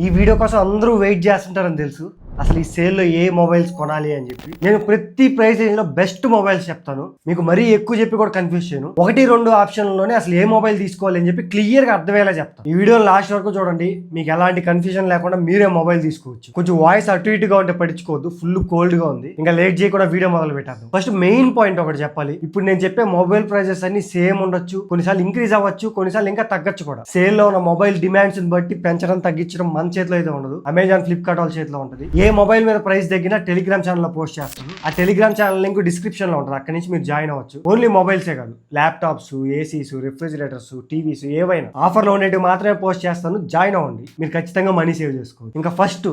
ఈ వీడియో కోసం అందరూ వెయిట్ చేస్తుంటారని తెలుసు. అసలు ఈ సేల్లో ఏ మొబైల్స్ కొనాలి అని చెప్పి నేను ప్రతి ప్రైస్ రేంజ్ లో బెస్ట్ మొబైల్స్ చెప్తాను. మీకు మరీ ఎక్కువ చెప్పి కూడా కన్ఫ్యూజ్ చేయను. 1-2 ఆప్షన్లోనే అసలు ఏ మొబైల్ తీసుకోవాలి అని చెప్పి క్లియర్ గా అర్థమయ్యేలా చెప్తాను. ఈ వీడియో లాస్ట్ వరకు చూడండి. మీకు ఎలాంటి కన్ఫ్యూజన్ లేకుండా మీరే మొబైల్ తీసుకోవచ్చు. కొంచెం వాయిస్ అటు ఇటుగా ఉంటే పట్టించుకోవద్దు. ఫుల్ కోల్డ్ గా ఉంది. ఇంకా లేట్ చేయకుండా వీడియో మొదలు పెట్టాను. ఫస్ట్ మెయిన్ పాయింట్ ఒకటి చెప్పాలి. ఇప్పుడు నేను చెప్పే మొబైల్ ప్రైజెస్ అన్ని సేమ్ ఉండొచ్చు, కొన్నిసార్లు ఇంక్రీజ్ అవ్వచ్చు, కొన్నిసార్లు ఇంకా తగ్గచ్చు కూడా. సేల్ లో ఉన్న మొబైల్ డిమాండ్స్ బట్టి పెంచడం తగ్గించడం మన చేతిలో అయితే ఉండదు. అమెజాన్, ఫ్లిప్కార్ట్ వాళ్ళ చేతిలో ఉంటుంది. ఏ మొబైల్ మీద ప్రైస్ తగ్గినా టెలిగ్రామ్ ఛానల్ లో పోస్ట్ చేస్తాను. ఆ టెలిగ్రామ్ ఛానల్ లింక్ డిస్క్రిప్షన్ లో ఉంటుంది. అక్కడి నుంచి మీరు జాయిన్ అవ్వచ్చు. ఓన్లీ మొబైల్సే కాదు, ల్యాప్టాప్స్, ఏసీస్, రిఫ్రిజిరేటర్స్, టీవీస్ ఏవైనా ఆఫర్ లో ఉండేవి మాత్రమే పోస్ట్ చేస్తాను. జాయిన్ అవ్వండి. మీరు ఖచ్చితంగా మనీ సేవ్ చేసుకోవచ్చు. ఇంకా ఫస్ట్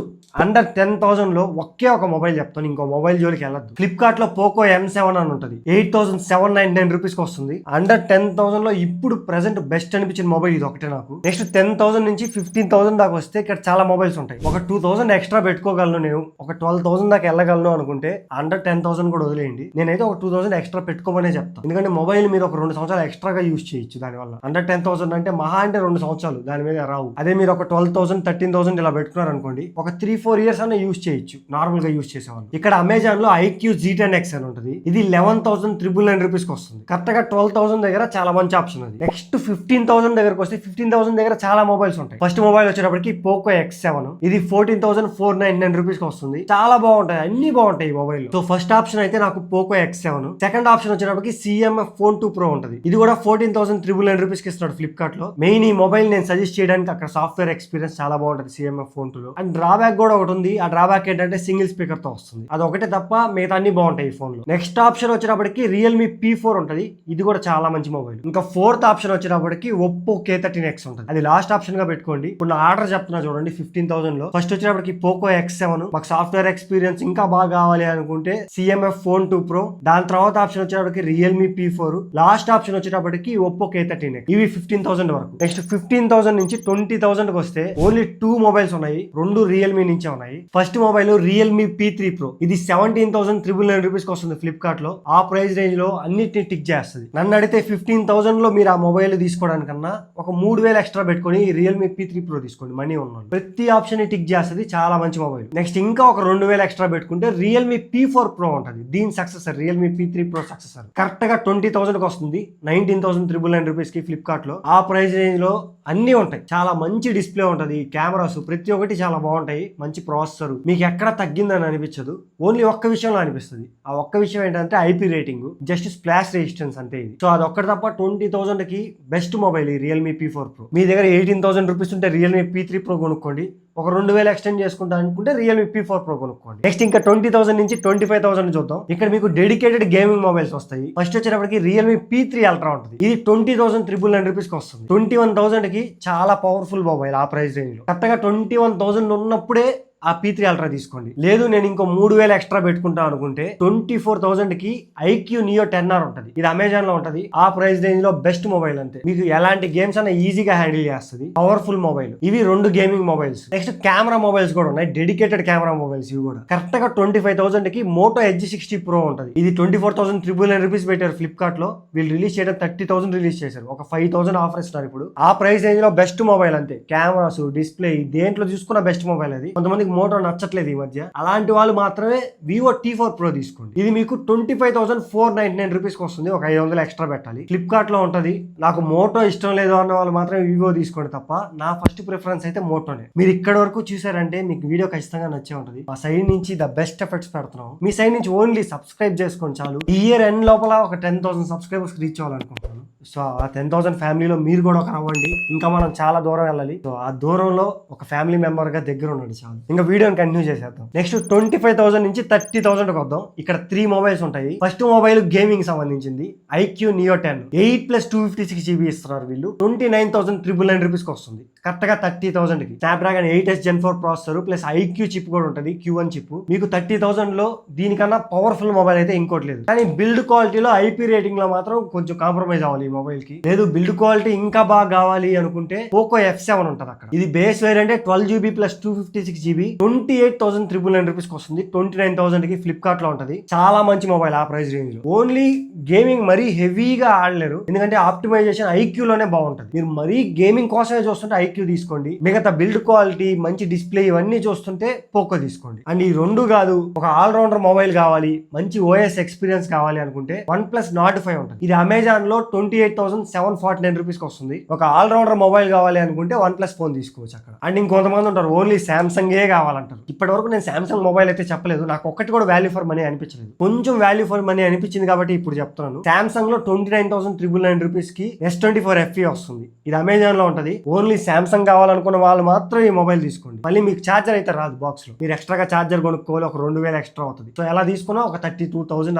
అండర్ 10,000 లో ఒకే ఒక మొబైల్ చెప్తాను. ఇంకో మొబైల్ జోలికి వెళ్ళద్దు. ఫ్లిప్కార్ట్ లో పోకో M7 అని ఉంటుంది. 8,799 రూపీస్ కి వస్తుంది. అండర్ 10,000 లో ఇప్పుడు ప్రెసెంట్ బెస్ట్ అనిపించిన మొబైల్ ఇది ఒకటే నాకు. నెక్స్ట్ 10,000 నుంచి 15,000 దాకా వస్తే ఇక్కడ చాలా మొబైల్స్ ఉంటాయి. ఒక 2,000 ఎక్స్ట్రా పెట్టుకోగలను నేను. ఒక 12,000 దాకా వెళ్ళగలను అనుకుంటే అండర్ 10,000 కూడా వదిలేయండి. నేనైతే ఒక 2,000 ఎక్స్ట్రా పెట్టుకోమనే చెప్తాను. ఎందుకంటే మొబైల్ మీరు ఒక 2 సంవత్సరాలు ఎక్స్ట్రాగా యూజ్ చేయొచ్చు. దానివల్ల అండర్ 10,000 అంటే మహా అంటే 2 సంవత్సరాలు దాని మీద రావు. అదే మీరు ఒక 12,000, 13,000 ఇలా పెట్టుకున్నారు అనుకోండి, ఒక 3-4 ఇయర్స్ అన్న యూజ్ చేయొచ్చు నార్మల్ గా యూజ్ చేసేవాళ్ళు. ఇక్కడ అమెజాన్ లో IQ Z10X అని ఉంటుంది. ఇది 11,999 రూపీస్ కి వస్తుంది. కరెక్ట్ గా 12,000 దగ్గర చాలా మంచి ఆప్షన్ అది. నెక్స్ట్ 15,000 దగ్గరకు వస్తే 15,000 దగ్గర చాలా మొబైల్స్ ఉంటాయి. ఫస్ట్ మొబైల్ వచ్చేటప్పటికి పోకో X7. ఇది 14,499 రూపీస్ కి వస్తుంది. చాలా బాగుంటాయి, అన్ని బాగుంటాయి ఈ మొబైల్. సో ఫస్ట్ ఆప్షన్ అయితే నాకు పోకో X7. సెకండ్ ఆప్షన్ వచ్చేటప్పటికి CMF Phone 2 Pro ఉంటుంది. ఇది కూడా 14,399 రూపీస్ కి ఇస్తున్నాడు ఫ్లిప్కార్ట్ లో. మెయిన్ ఈ మొబైల్ నేను సజెస్ట్ చేయడానికి అక్కడ సాఫ్ట్వేర్ ఎక్స్పీరియన్స్ చాలా బాగుంటుంది CMF Phone 2 లో. అండ్ డ్రాబ్యాక్ కూడా ఒకటి ఉంది. ఆ డ్రాబ్యాక్ ఏంటంటే సింగిల్ స్పీకర్ తో వస్తుంది. అది ఒకటే తప్ప మిగతా అన్ని బాగుంటాయి ఈ ఫోన్ లో. నెక్స్ట్ ఆప్షన్ వచ్చేటప్పటికి Realme P4 ఉంటుంది. ఇది కూడా చాలా మంచి మొబైల్. ఇంకా ఫోర్త్ ఆప్షన్ వచ్చేటప్పటికి Oppo K13X ఉంటుంది. అది లాస్ట్ ఆప్షన్ గా పెట్టుకోండి. ఇప్పుడు నా ఆర్డర్ చెప్తున్నా చూడండి. 15,000 లో ఫస్ట్ వచ్చేటప్పటికి పోకో X7. మాకు సాఫ్ట్వేర్ ఎక్స్పీరియన్స్ ఇంకా బాగా కావాలి అనుకుంటే CMF Phone 2 Pro. దాని తర్వాత ఆప్షన్ వచ్చేటప్పటికి Realme P4. లాస్ట్ ఆప్షన్ వచ్చేటప్పటికి Oppo K13X. ఇవి 15,000 వరకు. నెక్స్ట్ 15,000 నుంచి 20,000 కి వస్తే ఓన్లీ 2 మొబైల్స్ ఉన్నాయి. 2 Realme నుంచే ఉన్నాయి. First mobile Realme P3 Pro. ఇది 17,399 రూపీస్ కి వస్తుంది ఫ్లిప్కార్ట్ లో. ఆ ప్రైస్ రేంజ్ లో అన్నిటిని టిక్ చేస్తుంది. నన్ను అడిగితే 15,000 లో మీరు ఆ మొబైల్ తీసుకోవడానికన్నా ఒక 3,000 ఎక్స్ట్రా పెట్టుకుని Realme P3 Pro తీసుకోండి. మనీ ఉన్నాను. ప్రతి ఆప్షన్ ని టిక్ చేస్తుంది. చాలా మంచి మొబైల్. నెక్స్ట్ ఇంకా ఒక 2,000 ఎక్స్ట్రా పెట్టుకుంటే Realme P4 Pro ఉంటుంది. దీని successor Realme P3 Pro successor. Correct గా 20,000 కి వస్తుంది. 19,399 రూపీస్ కి ఫ్లిప్కార్ట్ లో. ఆ ప్రైస్ రేంజ్ లో అన్ని ఉంటాయి. చాలా మంచి డిస్ప్లే ఉంటుంది. కెమెరాస్ ప్రతి ఒక్కటి చాలా బాగుంటాయి. మంచి ప్రాసెసర్. మీకు ఎక్కడ తగ్గిందని అనిపించదు. ఓన్లీ ఒక్క విషయంలో అనిపిస్తుంది. ఆ ఒక్క విషయం ఏంటంటే IP rating, just splash resistance అంటే ఇది. సో అది ఒక్కటి తప్ప 20,000 కి బెస్ట్ మొబైల్ ఈ Realme P4 Pro. మీ దగ్గర 18,000 రూపీస్ ఉంటే Realme P3 Pro కొనుక్కోండి. ఒక 2,000 ఎక్స్టెండ్ చేసుకుంటా అనుకుంటే Realme P4 Pro కొనుక్కోండి. నెక్స్ట్ ఇంకా 20,000 నుంచి 25,000 చూద్దాం. ఇక్కడ మీకు డెడికేటెడ్ గేమింగ్ మొబైల్స్ వస్తాయి. ఫస్ట్ వచ్చేటప్పటికి Realme P3 Ultra ఉంటుంది. ఇది 20,399 రూపీస్ కి వస్తుంది. 21,000 కి చాలా పవర్ఫుల్ మొబైల్ ఆ ప్రైస్ రేంజ్ లో. కరెక్ట్ గా 21,000 ఉన్నప్పుడే ఆ P3 Ultra తీసుకోండి. లేదు నేను ఇంకో 3,000 ఎక్స్ట్రా పెట్టుకుంటా అనుకుంటే 24,000 కి IQ Neo 10R ఉంటుంది. ఇది అమెజాన్ లో ఉంటుంది. ఆ ప్రైస్ రేంజ్ లో బెస్ట్ మొబైల్ అంతే. మీకు ఎలాంటి గేమ్స్ అన్న ఈజీగా హ్యాండిల్ చేస్తుంది. Powerful mobile. ఇవి 2 gaming mobiles. Next camera mobiles కూడా ఉన్నాయి. డెడికేటెడ్ కెమెరా మొబైల్స్ ఇవి కూడా. కరెక్ట్ గా 25,000 కి Moto Edge 60 Pro ఉంటుంది. ఇది 24,399 రూపీస్ పెట్టారు ఫ్లిప్కార్ట్ లో. వీళ్ళు రిలీజ్ చేయడం 30,000 రిలీజ్ చేశారు. ఒక 5,000 ఆఫర్ ఇస్తున్నారు ఇప్పుడు. ఆ ప్రైస్ రేంజ్ లో బెస్ట్ మొబైల్ అంతే. కెమెరాస్, డిస్ప్లే దేంట్లో చూసుకున్న బెస్ట్ మొబైల్ అది. కొంతమంది మోటో నచ్చట్లేదు ఈ మధ్య. అలాంటి వాళ్ళు మాత్రమే Vivo T4 Pro తీసుకోండి. ఇది మీకు 25,499 రూపీస్ కి వస్తుంది. ఒక 500 ఎక్స్ట్రా పెట్టాలి. ఫ్లిప్కార్ట్ లో ఉంటది. నాకు మోటో ఇష్టం లేదు అన్న వాళ్ళు మాత్రమే Vivo తీసుకోండి తప్ప నా ఫస్ట్ ప్రిఫరెన్స్ అయితే మోటోనే. మీరు ఇక్కడ వరకు చూసారంటే మీకు వీడియో ఖచ్చితంగా నచ్చే ఉంటుంది. మా సైడ్ నుంచి ద బెస్ట్ ఎఫర్ట్స్ పెడుతున్నాం. మీ సైడ్ నుంచి ఓన్లీ సబ్స్క్రైబ్ చేసుకోండి చాలు. ఈ ఇయర్ ఎండ్ లోపల ఒక 10,000 సబ్స్క్రైబర్స్ రీచ్ అవ్వాలనుకుంటున్నాను. సో ఆ 10,000 ఫ్యామిలీలో మీరు కూడా ఒక అవ్వండి. ఇంకా మనం చాలా దూరం వెళ్ళాలి. సో ఆ దూరంలో ఒక ఫ్యామిలీ మెంబర్ గా దగ్గర ఉండండి చాలు. ఇంకా వీడియోని కంటిన్యూ చేసేద్దాం. నెక్స్ట్ 25,000 నుంచి 30,000 కి వద్దాం. ఇక్కడ 3 మొబైల్స్ ఉంటాయి. ఫస్ట్ మొబైల్ గేమింగ్ సంబంధించింది IQ Neo 10. 8+256 GB ఇస్తున్నారు వీళ్ళు. 29,399 రూపీస్ కి వస్తుంది. కరెక్ట్ గా 30,000 కి. Snapdragon 8S Gen 4 processor plus IQ chip కూడా ఉంటుంది. Q1 chip. మీకు 30,000 లో దీనికన్నా పవర్ఫుల్ మొబైల్ అయితే ఇంకోటి లేదు. కానీ బిల్డ్ క్వాలిటీలో IP రేటింగ్ లో మాత్రం కొంచెం కాంప్రమైజ్ అవ్వాలి ఈ మొబైల్ కి. లేదు బిల్డ్ క్వాలిటీ ఇంకా బాగా కావాలి అనుకుంటే పోకో F7 ఉంటుంది అక్కడ. ఇది base variant 12GB plus 256GB 28,399 rupees కి వస్తుంది. 29,000 కి ఫ్లిప్కార్ట్ లో ఉంటుంది. చాలా మంచి మొబైల్ ఆ ప్రైస్ రేంజ్ లో. ఓన్లీ గేమింగ్ మరీ హెవీగా ఆడలేరు. ఎందుకంటే ఆప్టిమైజేషన్ IQ లోనే బాగుంటుంది. మీరు మరీ గేమింగ్ కోసమే చూస్తుంటే ఐక్యూ తీసుకోండి. మిగతా బిల్డ్ క్వాలిటీ, మంచి డిస్ప్లే ఇవన్నీ చూస్తుంటే పోకో తీసుకోండి. అండ్ ఈ రెండు కాదు, ఒక ఆల్రౌండర్ మొబైల్ కావాలి, మంచి ఓఎస్ ఎక్స్పీరియన్స్ కావాలి అనుకుంటే OnePlus Nord 5 ఉంటుంది. ఇది అమెజాన్ లో 28,749 రూపీస్ కి వస్తుంది. ఒక ఆల్రౌండర్ మొబైల్ కావాలి అనుకుంటే OnePlus ఫోన్ తీసుకోవచ్చు అక్కడ. అండ్ ఇంకొంతమంది ఉంటారు ఓన్లీ సామ్సంగ్ ఏ కావాలంటారు. ఇప్పటి వరకు నేను సామ్సంగ్ మొబైల్ అయితే చెప్పలేదు, నాకు ఒక్కటి కూడా వాల్యూ ఫర్ మనీ అనిపించలేదు. కొంచెం వాల్యూ ఫర్ మనీ అనిపించింది కాబట్టి ఇప్పుడు చెప్తున్నాను. సామ్సంగ్ లో 29,999 రూపీస్ కి S24 FE వస్తుంది. ఇది అమెజాన్ లో ఉంటది. ఓన్లీ సామ్సంగ్ కావాలనుకున్న వాళ్ళు మాత్రం ఈ మొబైల్ తీసుకోండి. మళ్ళీ మీకు ఛార్జర్ అయితే రాదు బాక్స్ లో, మీరు ఎక్స్ట్రాగా ఛార్జర్ కొనుక్కోవాలి, ఒక 2,000 ఎక్స్ట్రా అవుతుంది. సో ఎలా తీసుకున్నా ఒక 32,000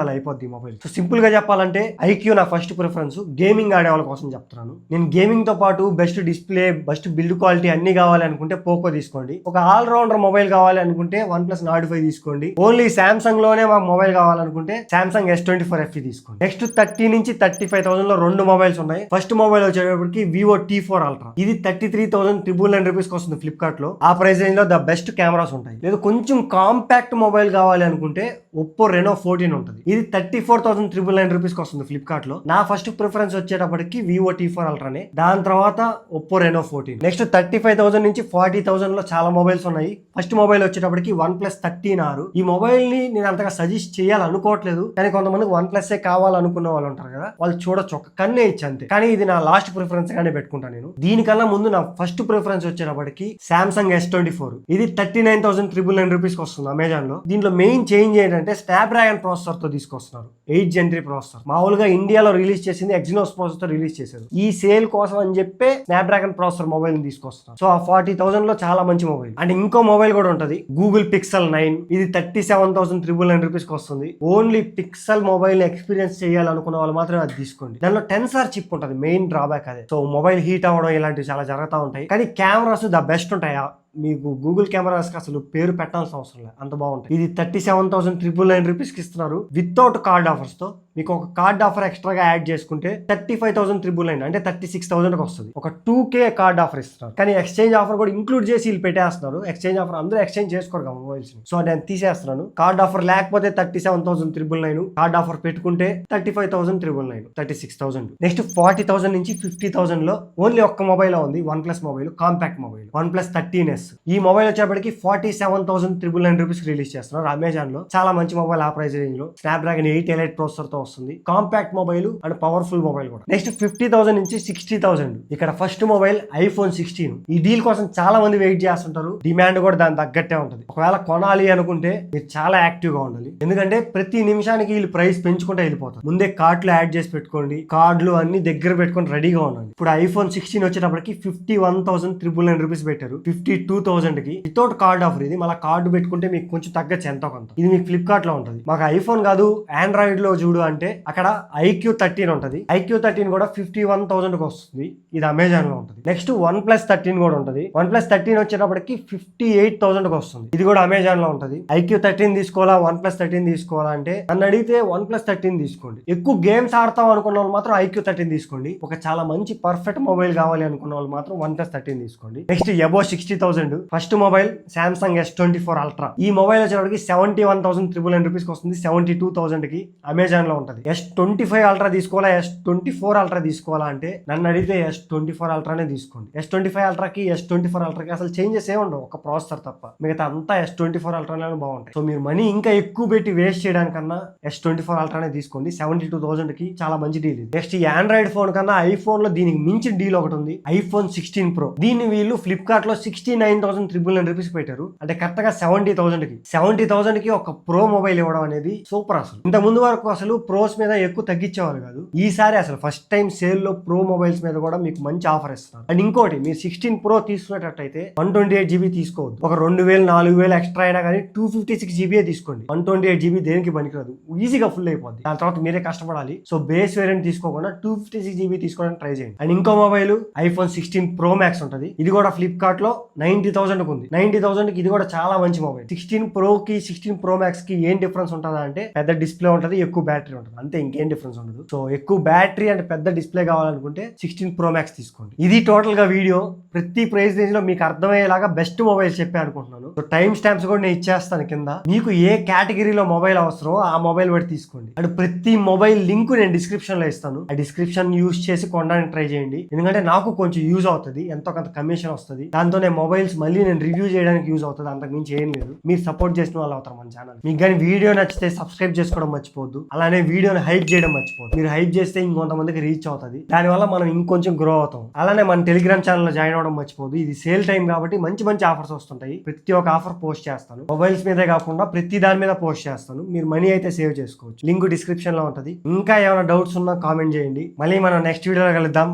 అలా అయిపోద్ది ఈ మొబైల్. సో సింపుల్ గా చెప్పాలంటే ఐక్యూ నా ఫస్ట్ ప్రిఫరెన్స్. గేమింగ్ ఆడే వాళ్ళ కోసం చెప్తున్నాను. నేను గేమింగ్ తో పాటు best display, best build quality అన్ని కావాలి అనుకుంటే పోకో తీసుకోండి. ఒక ఆల్రౌండర్ మొబైల్ కావాలి అనుకుంటే OnePlus Nord 5 తీసుకోండి. ఓన్లీ సామ్సంగ్ లోనే మాకు మొబైల్ కావాలనుకుంటే సామ్సంగ్ S24 FE తీసుకోండి. నెక్స్ట్ 30 నుంచి 35,000 లో రెండు మొబైల్స్ ఉన్నాయి. ఫస్ట్ మొబైల్ వచ్చేటప్పటికి Vivo T4 Ultra. ఇది 33,999 రూపీస్ వస్తుంది ఫ్లిప్కార్ట్ లో. ఆ ప్రైస్ రేంజ్ లో ద బెస్ట్ కెమెరాస్ ఉంటాయి. లేదు కొంచెం కాంపాక్ట్ మొబైల్ కావాలి అనుకుంటే Oppo Reno 14 ఉంటుంది. ఇది 34,999 రూపీస్ వస్తుంది ఫ్లిప్కార్ట్ లో. నా ఫస్ట్ ప్రిఫరెన్స్ వచ్చేటప్పటికి Vivo T4 Ultra నే, దాని తర్వాత Oppo Reno 14. నెక్స్ట్ 35,000 నుంచి 40,000 లో చాలా మొబైల్స్ ఉన్నాయి. ఫస్ట్ మొబైల్ వచ్చేటప్పటికి OnePlus 13R. ఈ మొబైల్ ని నేను అంతగా సజెస్ట్ చేయాలనుకోవట్లేదు, కానీ కొంతమందికి OnePlus ఏ కావాలనుకున్న వాళ్ళు ఉంటారు కదా, వాళ్ళు చూడొచ్చు, ఒక కన్నే ఇచ్చి అంతే. కానీ ఇది నా లాస్ట్ ప్రిఫరెన్స్ గానే పెట్టుకుంటాను నేను. దీనికన్నా ముందు నా ఫస్ట్ ప్రిఫరెన్స్ వచ్చేటప్పటికి Samsung S24. ఇది 39,999 రూపీస్ వస్తుంది అమెజాన్ లో. దీంట్లో మెయిన్ చేంజ్ ఏంటంటే స్నాప్డ్రాగన్ ప్రాసెసర్ తో తీసుకొస్తున్నారు. 8th Gen 3 processor. మామూలుగా ఇండియాలో రిలీజ్ చేసింది Exynos ప్రాసెసర్ తో రిలీజ్ చేశారు. ఈ సేల్ కోసం అని చెప్పి స్నాప్డ్రాగన్ ప్రాసెసర్ మొబైల్ ని తీసుకొస్తున్నారు. సో ఆ 40,000 లో చాలా మంచి మొబైల్. అండ్ ఇంకో మొబైల్ కూడా ఉంటది, Google Pixel 9. ఇది 37,999 రూపీస్ వస్తుంది. ఓన్లీ పిక్సెల్ మొబైల్ ఎక్స్పీరియన్స్ చేయాలనుకున్న వాళ్ళు మాత్రమే అది తీసుకోండి. దానిలో 10 చిప్ ఉంటుంది, మెయిన్ డ్రాబ్యాక్ అదే. సో మొబైల్ హీట్ అవ్వడం ఇలాంటివి చాలా జరుగుతూ ఉంటాయి, కానీ కెమెరాస్ ద బెస్ట్ ఉంటాయి. మీకు గూగుల్ కెమెరాస్కి అసలు పేరు పెట్టాల్సిన అవసరం లేదు, అంత బాగుంటాయి. ఇది 37,999 రూపీస్కి ఇస్తున్నారు వితౌట్ కార్డ్ ఆఫర్స్తో. మీకు ఒక కార్డ్ ఆఫర్ ఎక్స్ట్రాగా యాడ్ చేసుకుంటే 35,999 అంటే 36,000కి వస్తుంది. ఒక 2K కార్డ్ ఆఫర్ ఇస్తున్నారు, కానీ ఎక్స్చేంజ్ ఆఫర్ కూడా ఇంక్లూడ్ చేసి వీళ్ళు పెట్టేస్తున్నారు. ఎక్స్చేంజ్ ఆఫర్ అందరూ ఎక్స్చేంజ్ చేసుకోరు కదా మొబైల్స్. సో నేను తీసేస్తున్నాను. కార్డ్ ఆఫర్ లేకపోతే 37,999, కార్డ్ ఆఫర్ పెట్టుకుంటే 35,999, 36,000. నెక్స్ట్ 40,000 నుంచి 50,000 లో ఓన్లీ ఒక్క మొబైల్ ఉంది, OnePlus mobile, compact mobile, OnePlus 13S. ఈ మొబైల్ వచ్చేప్పటికి 47,999 రూపీస్ రిలీజ్ చేస్తున్నారు అమెజాన్ లో. చాలా మంచి మొబైల్ ఆ ప్రైస్ రేంజ్ లో. స్నాప్డ్రాగన్ 8 Elite ప్రాసెసర్ తో వస్తుంది. Compact mobile and powerful mobile కూడా. నెక్స్ట్ 50,000 నుంచి 60,000. ఇక్కడ ఫస్ట్ మొబైల్ iPhone 16. ఈ డీల్ కోసం చాలా మంది వెయిట్ చేస్తుంటారు. డిమాండ్ కూడా దాని తగ్గట్టే ఉంటుంది. ఒకవేళ కొనాలి అనుకుంటే మీరు చాలా యాక్టివ్ గా ఉండాలి, ఎందుకంటే ప్రతి నిమిషానికి వీళ్ళు ప్రైస్ పెంచుకుంటే వెళ్ళిపోతారు. ముందే కార్డులు యాడ్ చేసి పెట్టుకోండి, కార్డులు అన్ని దగ్గర పెట్టుకొని రెడీగా ఉండండి. ఇప్పుడు iPhone 16 వచ్చేటప్పటికి 51,999 రూపీస్ పెట్టారు. 52,000 కి వితౌట్ కార్డ్ ఆఫర్. ఇది మళ్ళీ కార్డు పెట్టుకుంటే మీకు కొంచెం తగ్గచ్చు ఎంతో కొంత. ఇది మీకు ఫ్లిప్కార్ట్ లో ఉంటుంది. మాకు ఐఫోన్ కాదు ఆండ్రాయిడ్ లో చూడు అంటే అక్కడ iQOO 13 ఉంటుంది. iQOO 13 కూడా 51,000 కి వస్తుంది. ఇది అమెజాన్ లో ఉంటుంది. నెక్స్ట్ OnePlus 13 కూడా ఉంటుంది. OnePlus 13 వచ్చేటప్పటికి 58,000 కి వస్తుంది. ఇది కూడా అమెజాన్ లో ఉంటుంది. iQOO 13 తీసుకోవాలా, OnePlus 13 తీసుకోవాలా అంటే నన్ను అడిగితే OnePlus 13 తీసుకోండి. ఎక్కువ గేమ్స్ ఆడతాం అనుకున్న వాళ్ళు మాత్రం iQOO 13 తీసుకోండి. ఒక చాలా మంచి పర్ఫెక్ట్ మొబైల్ కావాలి అనుకున్న వాళ్ళు మాత్రం OnePlus 13 తీసుకోండి. Next above 60,000 first mobile Samsung S24 Ultra. ఈ మొబైల్ వచ్చేటప్పటికి 71,999 రూపీస్ వస్తుంది. 72,000 కి అమెజాన్ లో ఉంటుంది. S25 Ultra తీసుకోవాలా, S24 Ultra తీసుకోవాలా అంటే నన్ను అడిగితే S24 Ultraనే తీసుకోండి. S25 Ultra కి S24 Ultra కి అసలు చేంజెస్ ఏ ఉండవు, ఒక ప్రాసెసర్ తప్ప. మిగతా అంతా S24 Ultraనే బాగుంటాయి. సో మీరు మనీ ఇంకా ఎక్కువ పెట్టి వేస్ట్ చేయడానికన్నా S24 Ultraనే తీసుకోండి. 72,000 కి చాలా మంచి డీల్. నెక్స్ట్ ఈ ఆండ్రాయిడ్ ఫోన్ కన్నా ఐఫోన్ లో దీనికి మించిన డీల్ ఒకటి ఉంది, iPhone 16 Pro. దీన్ని వీళ్ళు ఫ్లిప్కార్ట్ లో 69,999 రూపీస్ పెట్టారు. అంటే కరెక్ట్ గా 70,000 కి ఒక ప్రో మొబైల్ ఇవ్వడం అనేది సూపర్. అసలు ఇంత ముందు వరకు అసలు ప్రోస్ మీద ఎక్కువ తగ్గించేవారు కాదు. ఈసారి అసలు ఫస్ట్ టైం సేల్ లో ప్రో మొబైల్స్ మీద కూడా మీకు మంచి ఆఫర్ ఇస్తున్నారు. అండ్ ఇంకోటి, మీరు 16 Pro తీసుకునేటట్టయితే 128 GB తీసుకోవద్దు. ఒక 2,000 4,000 ఎక్స్ట్రా అయినా కానీ 256 GB తీసుకోండి. 128 GB దేనికి పనికిరాదు, ఈజీగా ఫుల్ అయిపోద్ది. దాని తర్వాత మీరే కష్టపడాలి. సో బేస్ వేరియంట్ తీసుకోకుండా 256 GB తీసుకోవడానికి ట్రై చేయండి. అండ్ ఇంకో మొబైల్ iPhone 16 Pro Max ఉంటుంది. ఇది కూడా ఫ్లిప్కార్ట్ లో 90,000 ఉంది. 90,000 కి ఇది కూడా చాలా మంచి మొబైల్. 16 Pro కి 16 Pro Max కి ఏం డిఫరెన్స్ ఉంటుందా అంటే పెద్ద డిస్ప్లే ఉంటుంది, ఎక్కువ బ్యాటరీ ఉంటుంది. ఉంటుంది అంతే, ఇంకేం డిఫరెన్స్ ఉండదు. సో ఎక్కువ బ్యాటరీ అండ్ పెద్ద డిస్ప్లే కావాలనుకుంటే 16 Pro Max తీసుకోండి. ఇది టోటల్ గా వీడియో. ప్రతి ప్రైస్ రేంజ్ లో మీకు అర్థమయ్యేలాగా బెస్ట్ మొబైల్స్ చెప్పి అనుకుంటున్నాను. సో టైం స్టాంప్స్ కూడా నేను ఇచ్చేస్తాను కింద. మీకు ఏ కేటగిరీలో మొబైల్ అవసరమో ఆ మొబైల్ బట్టి తీసుకోండి. అండ్ ప్రతి మొబైల్ లింక్ నేను డిస్క్రిప్షన్ లో ఇస్తాను. ఆ డిస్క్రిప్షన్ యూస్ చేసి కొనడానికి ట్రై చేయండి. ఎందుకంటే నాకు కొంచెం యూజ్ అవుతుంది, ఎంతో కొంత కమిషన్ వస్తుంది. దాంతో నేను మొబైల్స్ మళ్ళీ నేను రివ్యూ చేయడానికి యూజ్ అవుతుంది. అంతకు మించి ఏం లేదు. మీరు సపోర్ట్ చేసిన వాళ్ళు అవుతారు మన ఛానల్. మీకు కానీ వీడియో నచ్చితే సబ్స్క్రైబ్ చేసుకోవడం మర్చిపోద్దు. అలానే వీడియోని హైప్ చేయడం మర్చిపోద్దు. మీరు హైప్ చేస్తే ఇంకొంతమందికి రీచ్ అవుతుంది. దానివల్ల మనం ఇంకొంచెం గ్రో అవుతాం. అలానే మన టెలిగ్రామ్ ఛానల్లో జాయిన్ అవ్వడం మర్చిపోదు. ఇది సేల్ టైం కాబట్టి మంచి మంచి ఆఫర్స్ వస్తుంటాయి. ప్రతి ఒక్క ఆఫర్ పోస్ట్ చేస్తాను. మొబైల్స్ మీదే కాకుండా ప్రతి దాని మీద పోస్ట్ చేస్తాను. మీరు మనీ అయితే సేవ్ చేసుకోవచ్చు. లింక్ డిస్క్రిప్షన్ లో ఉంటుంది. ఇంకా ఏమైనా డౌట్స్ ఉన్నా కామెంట్ చేయండి. మళ్ళీ మనం నెక్స్ట్ వీడియోలో కలుద్దాం.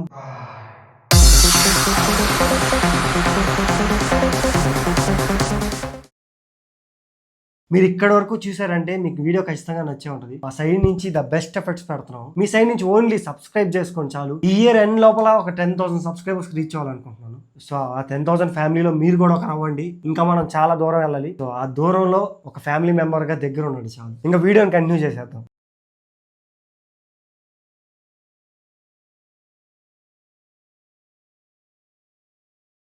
మీరు ఇక్కడ వరకు చూసారంటే మీకు వీడియో ఖచ్చితంగా నచ్చే ఉంటుంది. మా సైడ్ నుంచి ద బెస్ట్ ఎఫర్ట్స్ పెడుతున్నాం. మీ సైడ్ నుంచి ఓన్లీ సబ్స్క్రైబ్ చేసుకోండి చాలు. ఈ ఇయర్ ఎండ్ లోపల ఒక 10,000 సబ్స్క్రైబర్స్ రీచ్ అవ్వాలనుకుంటున్నాను. సో ఆ 10,000 ఫ్యామిలీలో మీరు కూడా ఒక అవ్వండి. ఇంకా మనం చాలా దూరం వెళ్ళాలి. సో ఆ దూరంలో ఒక ఫ్యామిలీ మెంబర్ గా దగ్గర ఉండండి చాలు. ఇంకా వీడియోని కంటిన్యూ చేసేద్దాం.